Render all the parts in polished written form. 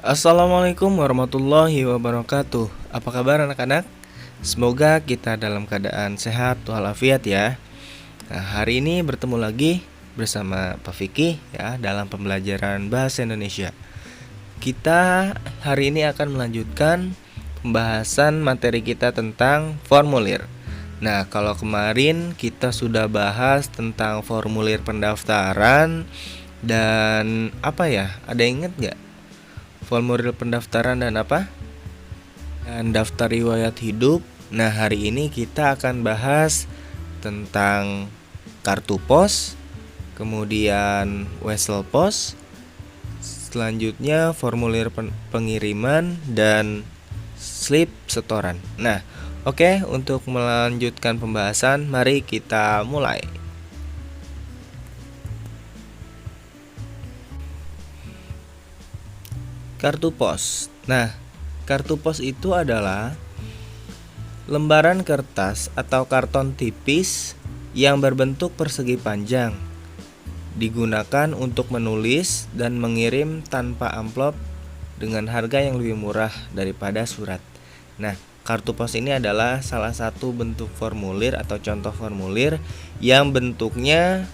Assalamualaikum warahmatullahi wabarakatuh. Apa kabar anak-anak? Semoga kita dalam keadaan sehat walafiat ya. Nah, hari ini bertemu lagi bersama Pak Fikih ya dalam pembelajaran bahasa Indonesia. Kita hari ini akan melanjutkan pembahasan materi kita tentang formulir. Nah, kalau kemarin kita sudah bahas tentang formulir pendaftaran dan apa ya? Ada yang ingat nggak? Formulir pendaftaran dan apa? Dan daftar riwayat hidup. Nah, hari ini kita akan bahas tentang kartu pos, kemudian wesel pos, selanjutnya formulir pengiriman dan slip setoran. Nah, oke, untuk melanjutkan pembahasan, mari kita mulai. Kartu pos. Nah, kartu pos itu adalah lembaran kertas atau karton tipis yang berbentuk persegi panjang, digunakan untuk menulis dan mengirim tanpa amplop dengan harga yang lebih murah daripada surat. Nah, kartu pos ini adalah salah satu bentuk formulir atau contoh formulir yang bentuknya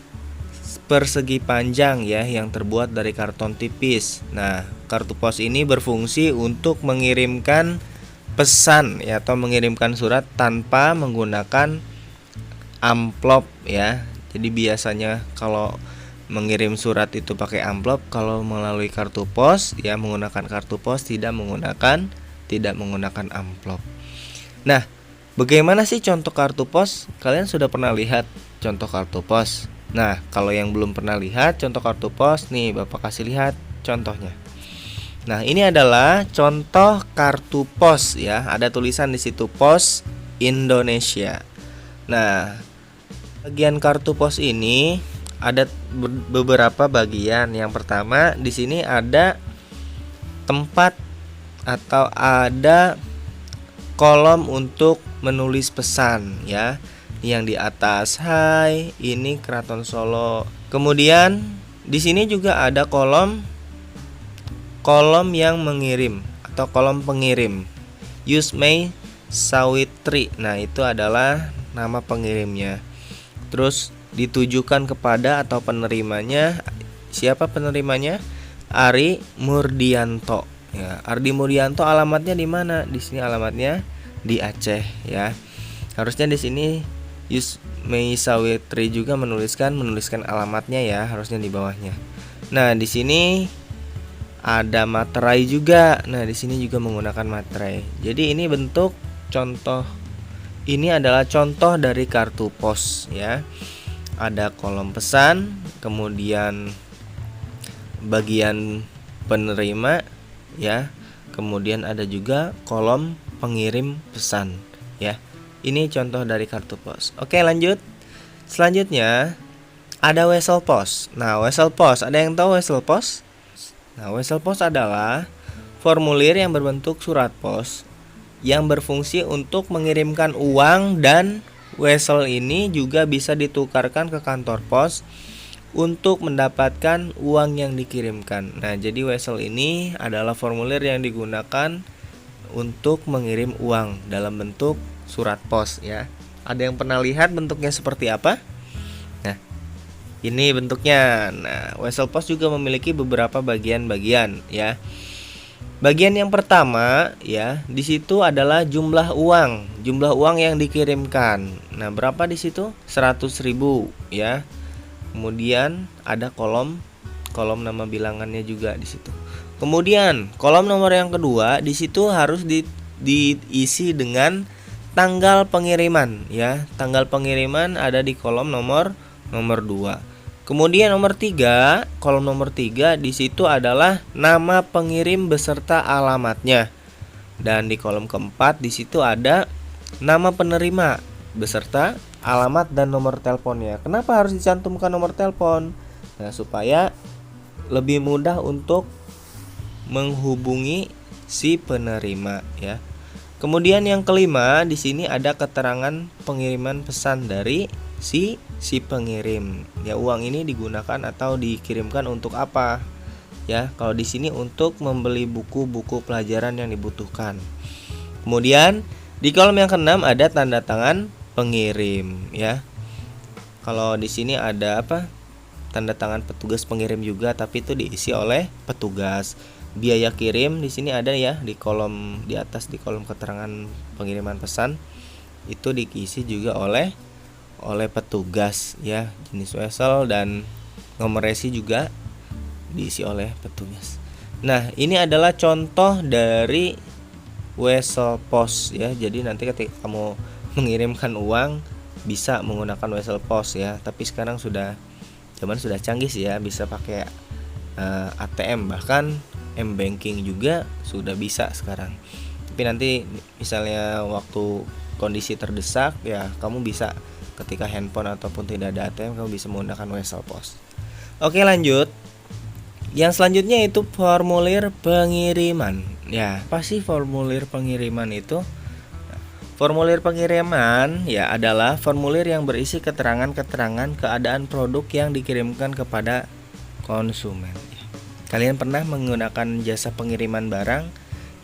persegi panjang ya, yang terbuat dari karton tipis. Nah, kartu pos ini berfungsi untuk mengirimkan pesan ya, atau mengirimkan surat tanpa menggunakan amplop ya. Jadi biasanya kalau mengirim surat itu pakai amplop, kalau melalui kartu pos ya menggunakan kartu pos, tidak menggunakan amplop. Nah, bagaimana sih contoh kartu pos? Kalian sudah pernah lihat contoh kartu pos? Nah, kalau yang belum pernah lihat contoh kartu pos, nih Bapak kasih lihat contohnya. Nah, ini adalah contoh kartu pos ya. Ada tulisan di situ Pos Indonesia. Nah, bagian kartu pos ini ada beberapa bagian. Yang pertama, di sini ada tempat atau ada kolom untuk menulis pesan ya. Yang di atas, hai, ini Keraton Solo. Kemudian di sini juga ada kolom yang mengirim atau kolom pengirim. Yusmei Sawitri. Nah, itu adalah nama pengirimnya. Terus ditujukan kepada atau penerimanya. Siapa penerimanya? Ari Murdianto. Ya, Ardi Murdianto alamatnya di mana? Di sini alamatnya di Aceh ya. Harusnya di sini Yusmei Sawitri juga menuliskan alamatnya ya, harusnya di bawahnya. Nah, di sini ada materai juga. Nah, di sini juga menggunakan materai. Jadi ini bentuk contoh. Ini adalah contoh dari kartu pos ya. Ada kolom pesan, kemudian bagian penerima ya. Kemudian ada juga kolom pengirim pesan ya. Ini contoh dari kartu pos. Oke, lanjut. Selanjutnya ada wesel pos. Nah, wesel pos, ada yang tahu wesel pos? Nah, wesel pos adalah formulir yang berbentuk surat pos yang berfungsi untuk mengirimkan uang, dan wesel ini juga bisa ditukarkan ke kantor pos untuk mendapatkan uang yang dikirimkan. Nah, jadi wesel ini adalah formulir yang digunakan untuk mengirim uang dalam bentuk surat pos ya. Ada yang pernah lihat bentuknya seperti apa? Nah, ini bentuknya. Nah, wesel pos juga memiliki beberapa bagian-bagian ya. Bagian yang pertama ya, di situ adalah jumlah uang yang dikirimkan. Nah, berapa di situ? 100.000 ya. Kemudian ada kolom nama bilangannya juga di situ. Kemudian kolom nomor yang kedua, di situ harus diisi dengan tanggal pengiriman ya. Tanggal pengiriman ada di kolom nomor 2. Kemudian nomor 3, kolom nomor 3 di situ adalah nama pengirim beserta alamatnya. Dan di kolom keempat di situ ada nama penerima beserta alamat dan nomor teleponnya. Kenapa harus dicantumkan nomor telepon? Nah, supaya lebih mudah untuk menghubungi si penerima ya. Kemudian yang kelima, di sini ada keterangan pengiriman pesan dari si pengirim. Ya, uang ini digunakan atau dikirimkan untuk apa? ya. Kalau di sini untuk membeli buku-buku pelajaran yang dibutuhkan. Kemudian di kolom yang keenam ada tanda tangan pengirim, ya. Kalau di sini ada apa? Tanda tangan petugas pengirim juga, tapi itu diisi oleh petugas. Biaya kirim di sini ada ya, di kolom di atas, di kolom keterangan pengiriman pesan itu diisi juga oleh petugas, ya. Jenis wesel dan nomor resi juga diisi oleh petugas. Nah, ini adalah contoh dari wesel pos, ya. Jadi nanti ketika kamu mengirimkan uang bisa menggunakan wesel pos, ya. Tapi sekarang zaman sudah canggih sih, ya, bisa pakai ATM, bahkan M-banking juga sudah bisa sekarang. Tapi nanti misalnya waktu kondisi terdesak, ya kamu bisa ketika handphone ataupun tidak ada ATM, kamu bisa menggunakan wesel pos. Oke, lanjut. Yang selanjutnya itu formulir pengiriman. Ya, apa sih formulir pengiriman itu? Formulir pengiriman ya adalah formulir yang berisi keterangan-keterangan keadaan produk yang dikirimkan kepada konsumen. Kalian pernah menggunakan jasa pengiriman barang,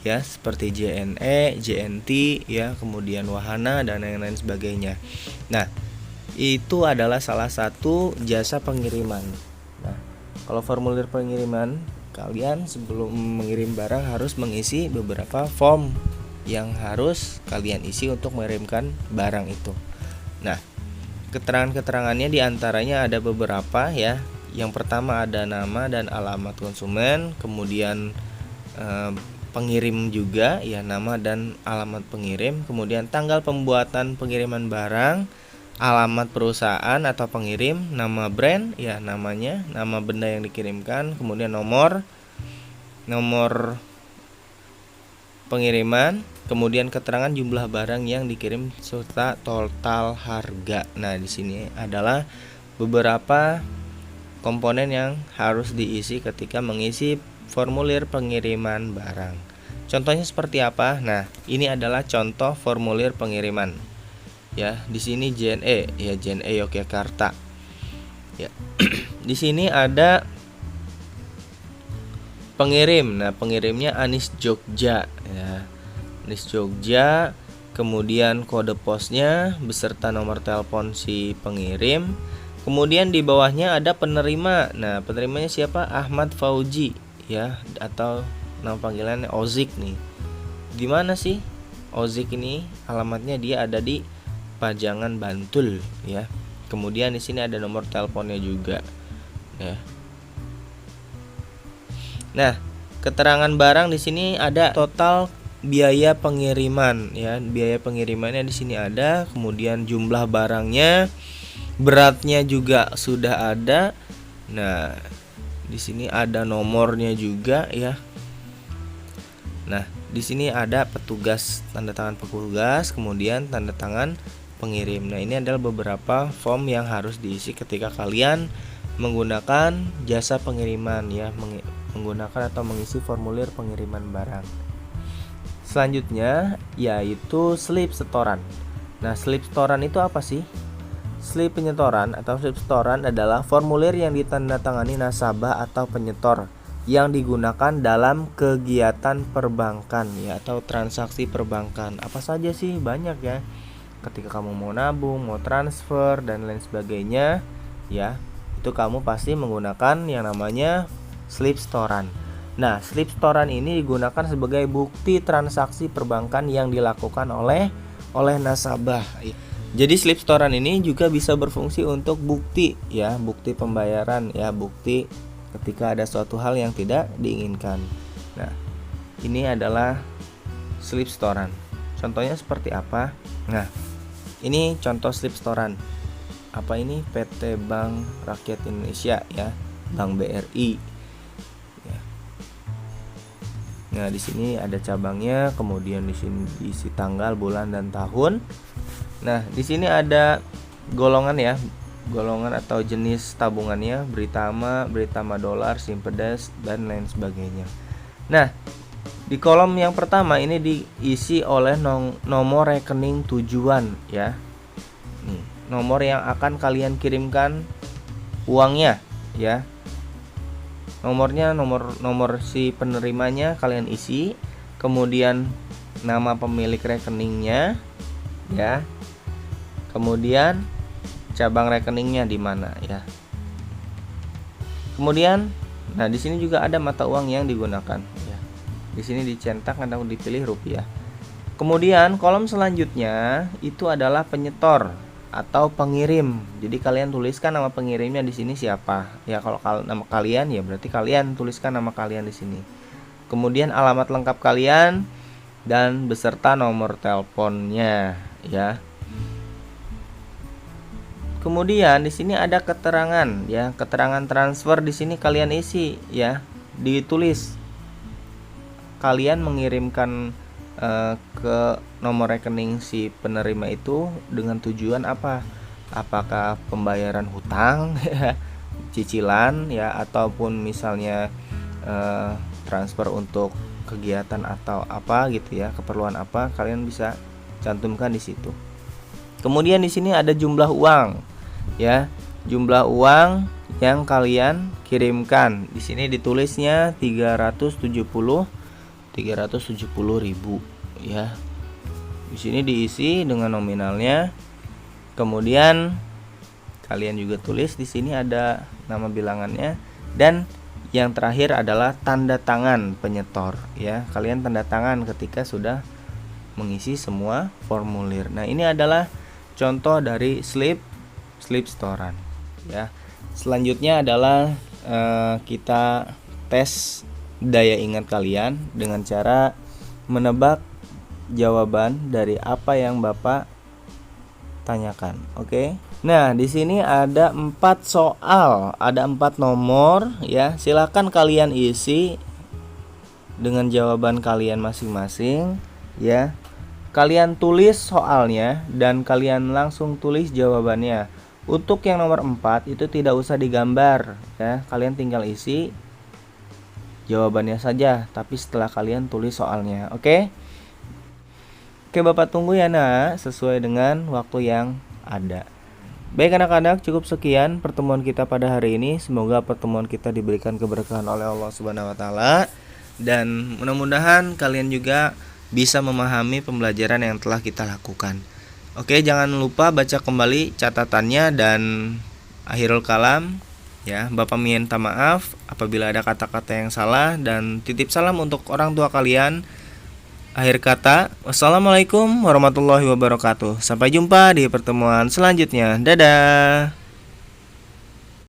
ya, seperti JNE, JNT, ya, kemudian Wahana dan lain-lain sebagainya. Nah, itu adalah salah satu jasa pengiriman. Nah, kalau formulir pengiriman, kalian sebelum mengirim barang harus mengisi beberapa form yang harus kalian isi untuk mengirimkan barang itu. Nah, keterangan-keterangannya diantaranya ada beberapa, ya. Yang pertama ada nama dan alamat konsumen, kemudian pengirim juga, ya, nama dan alamat pengirim, kemudian tanggal pembuatan pengiriman barang, alamat perusahaan atau pengirim, nama brand, ya, namanya, nama benda yang dikirimkan, kemudian nomor pengiriman, kemudian keterangan jumlah barang yang dikirim serta total harga. Nah, di sini adalah beberapa komponen yang harus diisi ketika mengisi formulir pengiriman barang. Contohnya seperti apa? Nah, ini adalah contoh formulir pengiriman. Ya, di sini JNE, ya, JNE Yogyakarta. Ya. Di sini ada pengirim. Nah, pengirimnya Anis Jogja, ya. Anis Jogja, kemudian kode posnya beserta nomor telepon si pengirim. Kemudian di bawahnya ada penerima. Nah, penerimanya siapa? Ahmad Fauji, ya, atau nama panggilannya Ozik nih. Di mana sih Ozik ini? Alamatnya dia ada di Pajangan, Bantul, ya. Kemudian di sini ada nomor teleponnya juga, ya. Nah, keterangan barang di sini ada total biaya pengiriman, ya. Biaya pengirimannya di sini ada, kemudian jumlah barangnya, beratnya juga sudah ada. Nah, di sini ada nomornya juga, ya. Nah, di sini ada petugas, tanda tangan petugas, kemudian tanda tangan pengirim. Nah, ini adalah beberapa form yang harus diisi ketika kalian menggunakan jasa pengiriman, ya, menggunakan atau mengisi formulir pengiriman barang. Selanjutnya yaitu slip setoran. Nah, slip setoran itu apa sih? Slip penyetoran atau slip setoran adalah formulir yang ditandatangani nasabah atau penyetor yang digunakan dalam kegiatan perbankan, ya, atau transaksi perbankan. Apa saja sih? Banyak, ya. Ketika kamu mau nabung, mau transfer dan lain sebagainya, ya, itu kamu pasti menggunakan yang namanya slip setoran. Nah, slip setoran ini digunakan sebagai bukti transaksi perbankan yang dilakukan oleh nasabah. Jadi slip setoran ini juga bisa berfungsi untuk bukti, ya, bukti pembayaran, ya, bukti ketika ada suatu hal yang tidak diinginkan. Nah, ini adalah slip setoran. Contohnya seperti apa? Nah, ini contoh slip setoran. Apa ini? PT Bank Rakyat Indonesia, ya, Bank BRI. Ya. Nah, di sini ada cabangnya, kemudian di sini diisi tanggal, bulan dan tahun. Nah, di sini ada golongan, ya, golongan atau jenis tabungannya, Britama dolar, Simpedes dan lain sebagainya. Nah, di kolom yang pertama ini diisi oleh nomor rekening tujuan, ya. Nih, nomor yang akan kalian kirimkan uangnya, ya. Nomornya nomor si penerimanya kalian isi, kemudian nama pemilik rekeningnya ya. Kemudian cabang rekeningnya di mana ya. Kemudian nah di sini juga ada mata uang yang digunakan ya. Di sini dicetak atau dipilih rupiah. Kemudian kolom selanjutnya itu adalah penyetor atau pengirim. Jadi kalian tuliskan nama pengirimnya di sini siapa. Ya kalau nama kalian ya berarti kalian tuliskan nama kalian di sini. Kemudian alamat lengkap kalian dan beserta nomor teleponnya ya. Kemudian di sini ada keterangan ya, keterangan transfer di sini kalian isi ya. Ditulis kalian mengirimkan ke nomor rekening si penerima itu dengan tujuan apa? Apakah pembayaran hutang, cicilan ya, ataupun misalnya transfer untuk kegiatan atau apa gitu ya, keperluan apa, kalian bisa cantumkan di situ. Kemudian di sini ada jumlah uang ya, jumlah uang yang kalian kirimkan. Di sini ditulisnya 370.000 ya. Di sini diisi dengan nominalnya. Kemudian kalian juga tulis di sini ada nama bilangannya dan yang terakhir adalah tanda tangan penyetor ya. Kalian tanda tangan ketika sudah mengisi semua formulir. Nah, ini adalah contoh dari slip setoran ya. Selanjutnya adalah kita tes daya ingat kalian dengan cara menebak jawaban dari apa yang Bapak tanyakan. Oke. Nah, di sini ada 4 soal, ada 4 nomor ya. Silakan kalian isi dengan jawaban kalian masing-masing ya. Kalian tulis soalnya dan kalian langsung tulis jawabannya. Untuk yang nomor 4 itu tidak usah digambar ya. Kalian tinggal isi jawabannya saja, tapi setelah kalian tulis soalnya. Oke? Oke, Bapak tunggu ya nak, sesuai dengan waktu yang ada. Baik anak-anak, cukup sekian pertemuan kita pada hari ini. Semoga pertemuan kita diberikan keberkahan oleh Allah Subhanahu wa taala dan mudah-mudahan kalian juga bisa memahami pembelajaran yang telah kita lakukan. Oke, jangan lupa baca kembali catatannya dan akhirul kalam ya. Bapak minta maaf apabila ada kata-kata yang salah dan titip salam untuk orang tua kalian. Akhir kata, wassalamualaikum warahmatullahi wabarakatuh. Sampai jumpa di pertemuan selanjutnya. Dadah.